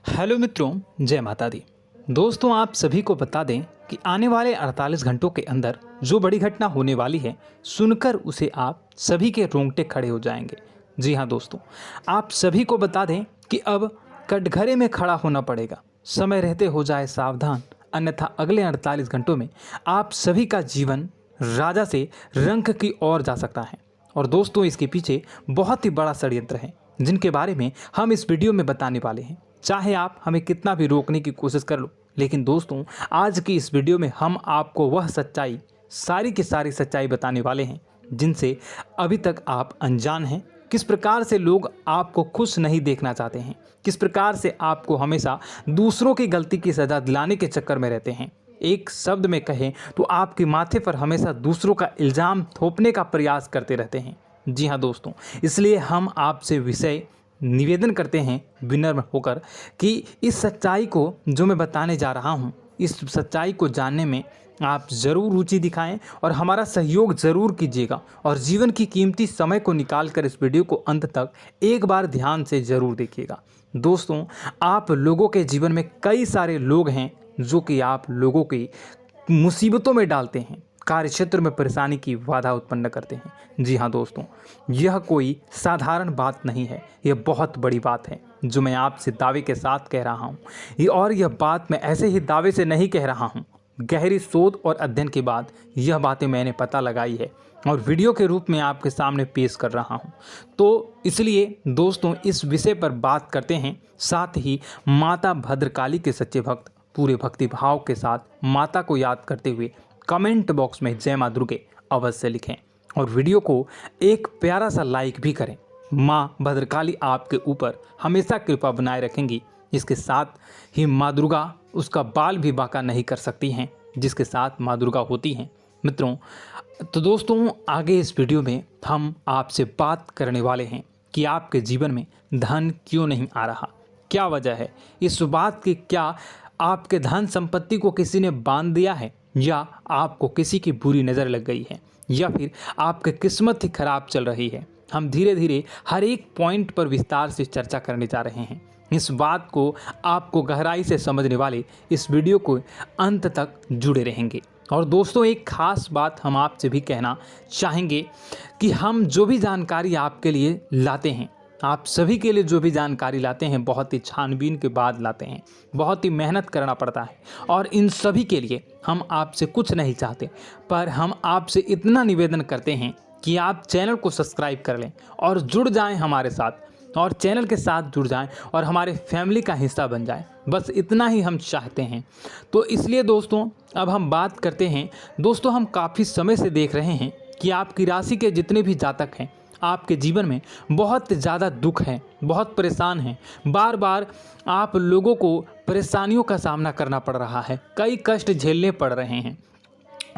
Hello मित्रों, जय माता दी। दोस्तों, आप सभी को बता दें कि आने वाले 48 घंटों के अंदर जो बड़ी घटना होने वाली है, सुनकर उसे आप सभी के रोंगटे खड़े हो जाएंगे। जी हाँ दोस्तों, आप सभी को बता दें कि अब कटघरे में खड़ा होना पड़ेगा। समय रहते हो जाए सावधान, अन्यथा अगले 48 घंटों में आप सभी का जीवन राजा से रंक की ओर जा सकता है। और दोस्तों, इसके पीछे बहुत ही बड़ा षड्यंत्र है, जिनके बारे में हम इस वीडियो में बताने वाले हैं। चाहे आप हमें कितना भी रोकने की कोशिश कर लो, लेकिन दोस्तों, आज की इस वीडियो में हम आपको वह सच्चाई, सारी की सारी सच्चाई बताने वाले हैं जिनसे अभी तक आप अनजान हैं। किस प्रकार से लोग आपको खुश नहीं देखना चाहते हैं, किस प्रकार से आपको हमेशा दूसरों की गलती की सज़ा दिलाने के चक्कर में रहते हैं। एक शब्द में कहें तो आपके माथे पर हमेशा दूसरों का इल्ज़ाम थोपने का प्रयास करते रहते हैं। जी हाँ दोस्तों, इसलिए हम आपसे विषय निवेदन करते हैं विनम्र होकर कि इस सच्चाई को जो मैं बताने जा रहा हूँ, इस सच्चाई को जानने में आप ज़रूर रुचि दिखाएं और हमारा सहयोग ज़रूर कीजिएगा। और जीवन की कीमती समय को निकाल कर इस वीडियो को अंत तक एक बार ध्यान से ज़रूर देखिएगा। दोस्तों, आप लोगों के जीवन में कई सारे लोग हैं जो कि आप लोगों की मुसीबतों में डालते हैं, कार्य क्षेत्र में परेशानी की बाधा उत्पन्न करते हैं। जी हाँ दोस्तों, यह कोई साधारण बात नहीं है, यह बहुत बड़ी बात है जो मैं आपसे दावे के साथ कह रहा हूँ। और यह बात मैं ऐसे ही दावे से नहीं कह रहा हूँ, गहरी शोध और अध्ययन के बाद यह बातें मैंने पता लगाई है और वीडियो के रूप में आपके सामने पेश कर रहा हूँ। तो इसलिए दोस्तों, इस विषय पर बात करते हैं। साथ ही माता भद्रकाली के सच्चे भक्त पूरे भक्ति भाव के साथ माता को याद करते हुए कमेंट बॉक्स में जय मां दुर्गे अवश्य लिखें और वीडियो को एक प्यारा सा लाइक भी करें। माँ भद्रकाली आपके ऊपर हमेशा कृपा बनाए रखेंगी। इसके साथ ही माँ दुर्गा उसका बाल भी बांका नहीं कर सकती हैं, जिसके साथ माँ दुर्गा होती हैं। मित्रों, तो दोस्तों, आगे इस वीडियो में हम आपसे बात करने वाले हैं कि आपके जीवन में धन क्यों नहीं आ रहा, क्या वजह है इस बात की। क्या आपके धन संपत्ति को किसी ने बांध दिया है, या आपको किसी की बुरी नज़र लग गई है, या फिर आपकी किस्मत ही खराब चल रही है। हम धीरे धीरे हर एक पॉइंट पर विस्तार से चर्चा करने जा रहे हैं। इस बात को आपको गहराई से समझने वाले इस वीडियो को अंत तक जुड़े रहेंगे। और दोस्तों, एक खास बात हम आपसे भी कहना चाहेंगे कि हम जो भी जानकारी आपके लिए लाते हैं, आप सभी के लिए जो भी जानकारी लाते हैं, बहुत ही छानबीन के बाद लाते हैं, बहुत ही मेहनत करना पड़ता है। और इन सभी के लिए हम आपसे कुछ नहीं चाहते, पर हम आपसे इतना निवेदन करते हैं कि आप चैनल को सब्सक्राइब कर लें और जुड़ जाएं हमारे साथ, और चैनल के साथ जुड़ जाएं और हमारे फैमिली का हिस्सा बन जाएं। बस इतना ही हम चाहते हैं। तो इसलिए दोस्तों, अब हम बात करते हैं। दोस्तों, हम काफ़ी समय से देख रहे हैं कि आपकी राशि के जितने भी जातक हैं, आपके जीवन में बहुत ज़्यादा दुख है, बहुत परेशान हैं। बार बार आप लोगों को परेशानियों का सामना करना पड़ रहा है, कई कष्ट झेलने पड़ रहे हैं।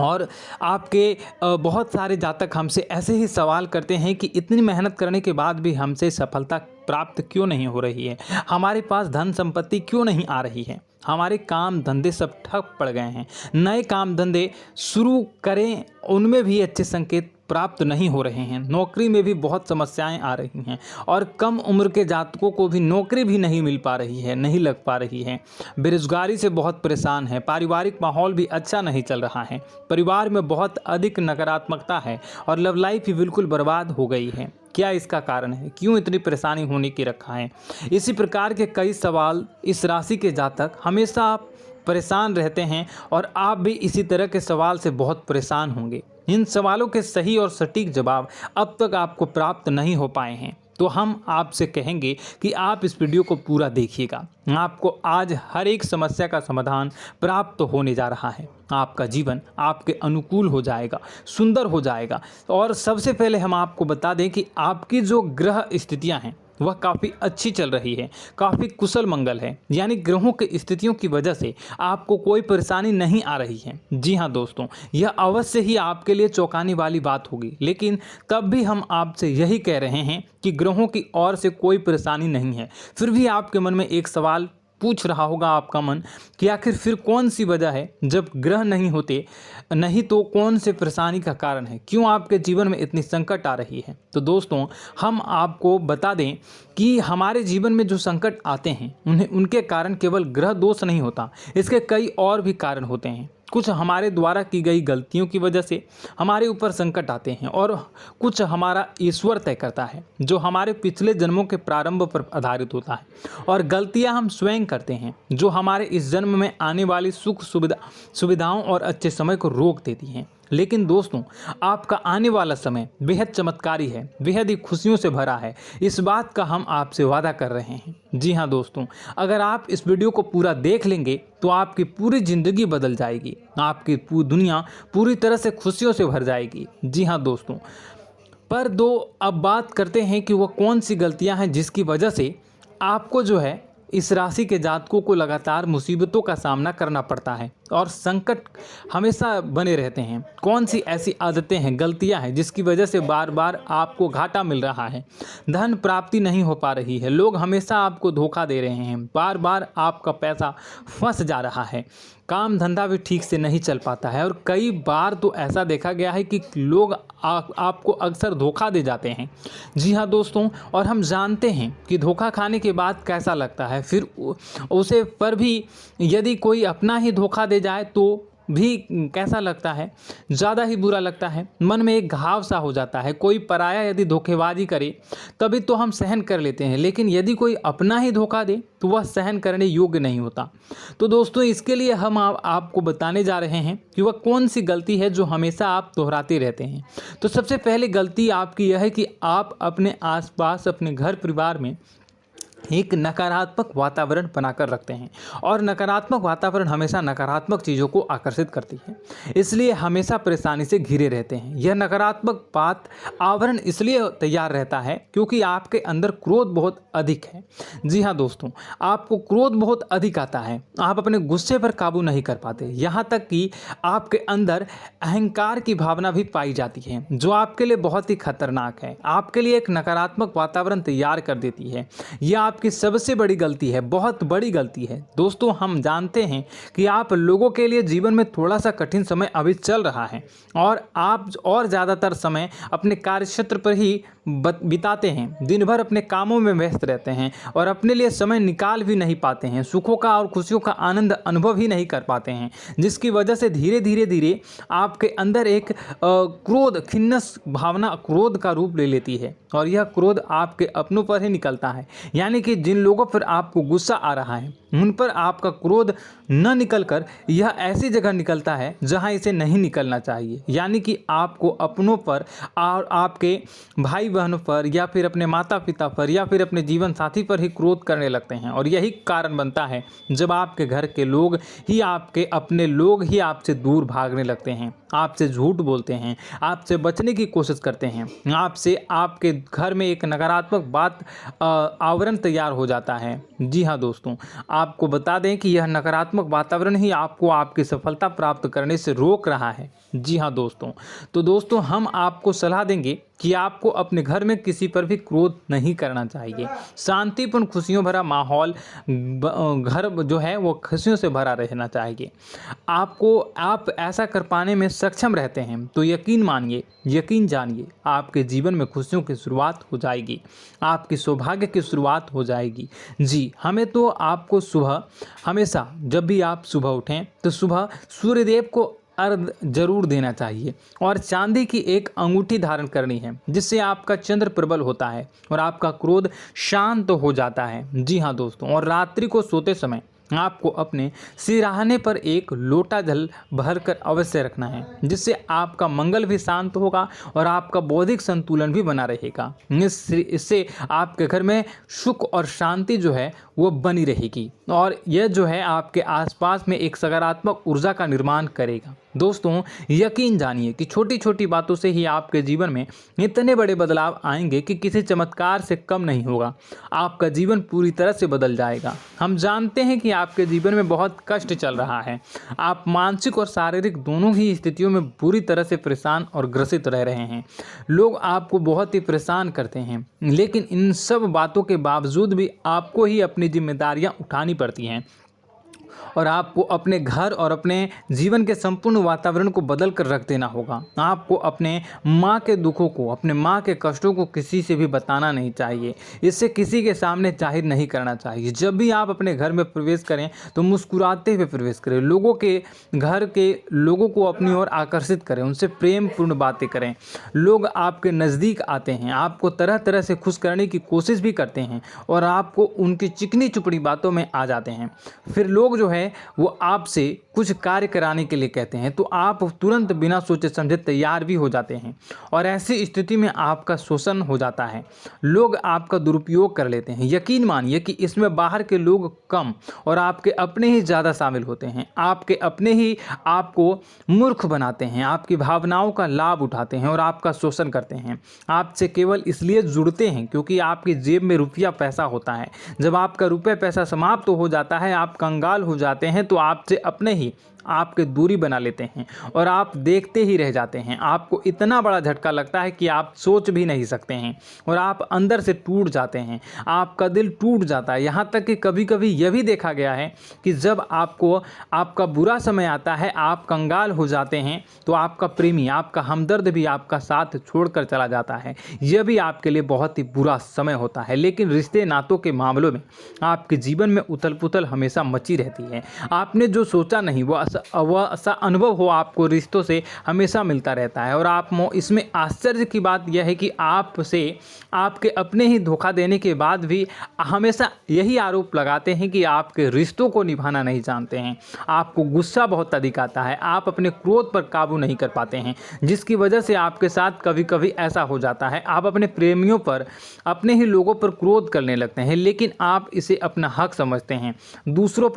और आपके बहुत सारे जातक हमसे ऐसे ही सवाल करते हैं कि इतनी मेहनत करने के बाद भी हमसे सफलता प्राप्त क्यों नहीं हो रही है, हमारे पास धन संपत्ति क्यों नहीं आ रही है, हमारे काम धंधे सब ठप पड़ गए हैं, नए काम धंधे शुरू करें उनमें भी अच्छे संकेत प्राप्त नहीं हो रहे हैं, नौकरी में भी बहुत समस्याएं आ रही हैं, और कम उम्र के जातकों को भी नौकरी भी नहीं मिल पा रही है, नहीं लग पा रही है, बेरोजगारी से बहुत परेशान है, पारिवारिक माहौल भी अच्छा नहीं चल रहा है, परिवार में बहुत अधिक नकारात्मकता है और लव लाइफ भी बिल्कुल बर्बाद हो गई है। क्या इसका कारण है, क्यों इतनी परेशानी होने की रखा है? इसी प्रकार के कई सवाल इस राशि के जातक हमेशा परेशान रहते हैं, और आप भी इसी तरह के सवाल से बहुत परेशान होंगे। इन सवालों के सही और सटीक जवाब अब तक आपको प्राप्त नहीं हो पाए हैं, तो हम आपसे कहेंगे कि आप इस वीडियो को पूरा देखिएगा। आपको आज हर एक समस्या का समाधान प्राप्त होने जा रहा है। आपका जीवन आपके अनुकूल हो जाएगा, सुंदर हो जाएगा। और सबसे पहले हम आपको बता दें कि आपकी जो ग्रह स्थितियां हैं वह काफ़ी अच्छी चल रही है, काफ़ी कुशल मंगल है, यानी ग्रहों की स्थितियों की वजह से आपको कोई परेशानी नहीं आ रही है। जी हाँ दोस्तों, यह अवश्य ही आपके लिए चौंकाने वाली बात होगी, लेकिन तब भी हम आपसे यही कह रहे हैं कि ग्रहों की ओर से कोई परेशानी नहीं है। फिर भी आपके मन में एक सवाल पूछ रहा होगा आपका मन कि आखिर फिर कौन सी वजह है, जब ग्रह नहीं होते नहीं तो कौन से परेशानी का कारण है, क्यों आपके जीवन में इतनी संकट आ रही है। तो दोस्तों हम आपको बता दें कि हमारे जीवन में जो संकट आते हैं उनके कारण केवल ग्रह दोष नहीं होता, इसके कई और भी कारण होते हैं। कुछ हमारे द्वारा की गई गलतियों की वजह से हमारे ऊपर संकट आते हैं और कुछ हमारा ईश्वर तय करता है, जो हमारे पिछले जन्मों के प्रारंभ पर आधारित होता है। और गलतियां हम स्वयं करते हैं, जो हमारे इस जन्म में आने वाली सुख सुविधाओं और अच्छे समय को रोक देती हैं। लेकिन दोस्तों आपका आने वाला समय बेहद चमत्कारी है, बेहद ही खुशियों से भरा है, इस बात का हम आपसे वादा कर रहे हैं। जी हाँ दोस्तों, अगर आप इस वीडियो को पूरा देख लेंगे तो आपकी पूरी ज़िंदगी बदल जाएगी, आपकी पूरी दुनिया पूरी तरह से खुशियों से भर जाएगी। जी हाँ दोस्तों, पर अब बात करते हैं कि वह कौन सी गलतियां हैं जिसकी वजह से आपको जो है इस राशि के जातकों को लगातार मुसीबतों का सामना करना पड़ता है और संकट हमेशा बने रहते हैं। कौन सी ऐसी आदतें हैं, गलतियां हैं जिसकी वजह से बार बार आपको घाटा मिल रहा है, धन प्राप्ति नहीं हो पा रही है, लोग हमेशा आपको धोखा दे रहे हैं, बार बार आपका पैसा फंस जा रहा है, काम धंधा भी ठीक से नहीं चल पाता है और कई बार तो ऐसा देखा गया है कि लोग आपको अक्सर धोखा दे जाते हैं। जी हाँ दोस्तों, और हम जानते हैं कि धोखा खाने के बाद कैसा लगता है, फिर उसे पर भी यदि कोई अपना ही धोखा दे जाए तो भी कैसा लगता है, ज़्यादा ही बुरा लगता है, मन में एक घाव सा हो जाता है। कोई पराया यदि धोखेबाजी करे तभी तो हम सहन कर लेते हैं, लेकिन यदि कोई अपना ही धोखा दे तो वह सहन करने योग्य नहीं होता। तो दोस्तों इसके लिए हम आपको बताने जा रहे हैं कि वह कौन सी गलती है जो हमेशा आप दोहराते रहते हैं। तो सबसे पहले गलती आपकी यह है कि आप अपने आसपास, अपने घर परिवार में एक नकारात्मक वातावरण बनाकर रखते हैं और नकारात्मक वातावरण हमेशा नकारात्मक चीज़ों को आकर्षित करती है, इसलिए हमेशा परेशानी से घिरे रहते हैं। यह नकारात्मक आवरण इसलिए तैयार रहता है क्योंकि आपके अंदर क्रोध बहुत अधिक है। जी हाँ दोस्तों, आपको क्रोध बहुत अधिक आता है, आप अपने गुस्से पर काबू नहीं कर पाते, यहाँ तक कि आपके अंदर अहंकार की भावना भी पाई जाती है, जो आपके लिए बहुत ही खतरनाक है, आपके लिए एक नकारात्मक वातावरण तैयार कर देती है। यह आपकी सबसे बड़ी गलती है, बहुत बड़ी गलती है। दोस्तों हम जानते हैं कि आप लोगों के लिए जीवन में थोड़ा सा कठिन समय अभी चल रहा है और आप और ज़्यादातर समय अपने कार्यक्षेत्र पर ही बिताते हैं, दिन भर अपने कामों में व्यस्त रहते हैं और अपने लिए समय निकाल भी नहीं पाते हैं, सुखों का और खुशियों का आनंद अनुभव ही नहीं कर पाते हैं, जिसकी वजह से धीरे धीरे आपके अंदर एक क्रोध, खिन्नस भावना क्रोध का रूप ले लेती है और यह क्रोध आपके अपनों पर ही निकलता है। यानी कि जिन लोगों पर आपको गुस्सा आ रहा है उन पर आपका क्रोध न निकलकर यह ऐसी जगह निकलता है जहां इसे नहीं निकलना चाहिए। यानी कि आपको अपनों पर और आपके भाई बहनों पर या फिर अपने माता पिता पर या फिर अपने जीवन साथी पर ही क्रोध करने लगते हैं और यही कारण बनता है जब आपके घर के लोग ही, आपके अपने लोग ही आपसे दूर भागने लगते हैं, आपसे झूठ बोलते हैं, आपसे बचने की कोशिश करते हैं, आपके घर में एक नकारात्मक आवरण तैयार हो जाता है। जी हाँ दोस्तों, आपको बता दें कि यह नकारात्मक वातावरण ही आपको आपकी सफलता प्राप्त करने से रोक रहा है। जी हाँ दोस्तों, तो दोस्तों हम आपको सलाह देंगे कि आपको अपने घर में किसी पर भी क्रोध नहीं करना चाहिए। शांतिपूर्ण खुशियों भरा माहौल, घर जो है वो खुशियों से भरा रहना चाहिए। आप ऐसा कर पाने में सक्षम रहते हैं तो यकीन मानिए, यकीन जानिए, आपके जीवन में खुशियों की शुरुआत हो जाएगी, आपकी सौभाग्य की शुरुआत हो जाएगी। जी, हमें तो आपको सुबह, हमेशा जब भी आप सुबह उठें तो सुबह सूर्यदेव को अर्घ जरूर देना चाहिए और चांदी की एक अंगूठी धारण करनी है, जिससे आपका चंद्र प्रबल होता है और आपका क्रोध शांत हो जाता है। जी हाँ दोस्तों, और रात्रि को सोते समय आपको अपने सिरहाने पर एक लोटा जल भरकर अवश्य रखना है, जिससे आपका मंगल भी शांत होगा और आपका बौद्धिक संतुलन भी बना रहेगा। इससे आपके घर में सुख और शांति जो है वो बनी रहेगी और यह जो है आपके आसपास में एक सकारात्मक ऊर्जा का निर्माण करेगा। दोस्तों यकीन जानिए कि छोटी छोटी बातों से ही आपके जीवन में इतने बड़े बदलाव आएंगे कि किसी चमत्कार से कम नहीं होगा, आपका जीवन पूरी तरह से बदल जाएगा। हम जानते हैं कि आपके जीवन में बहुत कष्ट चल रहा है। आप मानसिक और शारीरिक दोनों ही स्थितियों में बुरी तरह से परेशान और ग्रसित रह रहे हैं। लोग आपको बहुत ही परेशान करते हैं, लेकिन इन सब बातों के बावजूद भी आपको ही अपनी जिम्मेदारियां उठानी पड़ती हैं और आपको अपने घर और अपने जीवन के संपूर्ण वातावरण को बदल कर रख देना होगा। आपको अपने माँ के दुखों को, अपने माँ के कष्टों को किसी से भी बताना नहीं चाहिए। इससे किसी के सामने जाहिर नहीं करना चाहिए। जब भी आप अपने घर में प्रवेश करें तो मुस्कुराते हुए प्रवेश करें। लोगों के घर के लोगों को अपनी ओर आकर्षित करें, उनसे प्रेमपूर्ण बातें करें। लोग आपके नज़दीक आते हैं, आपको तरह तरह से खुश करने की कोशिश भी करते हैं और आपको उनकी चिकनी चुपड़ी बातों में आ जाते हैं। फिर लोग जो है वो आपसे कुछ कार्य कराने के लिए कहते हैं तो आप तुरंत बिना सोचे समझे तैयार भी हो जाते हैं और ऐसी स्थिति में आपका शोषण हो जाता है। लोग आपका दुरुपयोग कर लेते हैं। यकीन मानिए कि इसमें बाहर के लोग कम और आपके अपने ही ज़्यादा शामिल होते हैं। आपके अपने ही आपको मूर्ख बनाते हैं, आपकी भावनाओं का लाभ उठाते हैं और आपका शोषण करते हैं। आपसे केवल इसलिए जुड़ते हैं क्योंकि आपकी जेब में रुपया पैसा होता है। जब आपका रुपया पैसा समाप्त हो जाता है, आप कंगाल हो जाते हैं तो आपसे अपने ही आपके दूरी बना लेते हैं और आप देखते ही रह जाते हैं। आपको इतना बड़ा झटका लगता है कि आप सोच भी नहीं सकते हैं और आप अंदर से टूट जाते हैं। आपका दिल टूट जाता है। यहाँ तक कि कभी कभी यह भी देखा गया है कि जब आपको आपका बुरा समय आता है, आप कंगाल हो जाते हैं तो आपका प्रेमी, आपका हमदर्द भी आपका साथ छोड़कर चला जाता है। यह भी आपके लिए बहुत ही बुरा समय होता है। लेकिन रिश्ते नातों के मामलों में आपके जीवन में उथल पुथल हमेशा मची रहती है। आपने जो सोचा नहीं वो ऐसा अनुभव हो आपको रिश्तों से हमेशा मिलता रहता है। और आप इसमें आश्चर्य की बात यह है कि आपसे आपके अपने ही धोखा देने के बाद भी हमेशा यही आरोप लगाते हैं कि आपके रिश्तों को निभाना नहीं जानते हैं। आपको गुस्सा बहुत अधिक आता है, आप अपने क्रोध पर काबू नहीं कर पाते हैं, जिसकी वजह से आपके साथ कभी कभी ऐसा हो जाता है आप अपने प्रेमियों पर, अपने ही लोगों पर क्रोध करने लगते हैं। लेकिन आप इसे अपना हक समझते हैं, दूसरों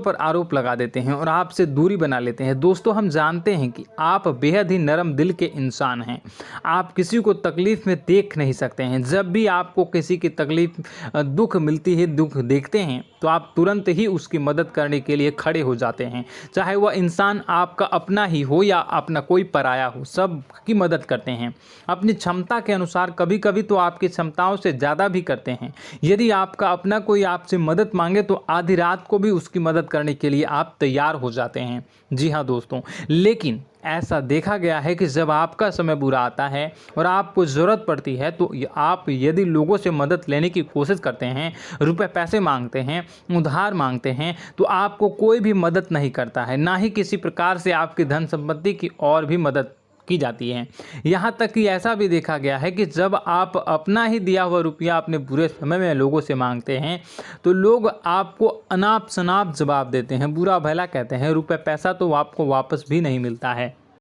पर आरोप लगा देते हैं और आपसे दूरी बना लेते हैं। दोस्तों, हम जानते हैं कि आप बेहद ही नरम दिल के इंसान हैं। आप किसी को तकलीफ़ में देख नहीं सकते हैं। जब भी आपको किसी की तकलीफ़, दुख मिलती है, दुख देखते हैं तो आप तुरंत ही उसकी मदद करने के लिए खड़े हो जाते हैं। चाहे वह इंसान आपका अपना ही हो या अपना कोई पराया हो, सब की मदद करते हैं अपनी क्षमता के अनुसार। कभी कभी तो आपकी क्षमताओं से ज़्यादा भी करते हैं। यदि आपका अपना कोई आपसे मदद मांगे तो आधी रात को भी उसकी मदद करने के लिए आप तैयार हो जाते हैं। जी हाँ दोस्तों, लेकिन ऐसा देखा गया है कि जब आपका समय बुरा आता है और आपको ज़रूरत पड़ती है तो आप यदि लोगों से मदद लेने की कोशिश करते हैं, रुपए पैसे मांगते हैं, उधार मांगते हैं, तो आपको कोई भी मदद नहीं करता है। ना ही किसी प्रकार से आपकी धन संपत्ति की और भी मदद की जाती है। यहाँ तक कि ऐसा भी देखा गया है कि जब आप अपना ही दिया हुआ रुपया अपने बुरे समय में लोगों से मांगते हैं तो लोग आपको अनाप शनाप जवाब देते हैं, बुरा भला कहते हैं। रुपये पैसा तो आपको वापस भी नहीं मिलता है।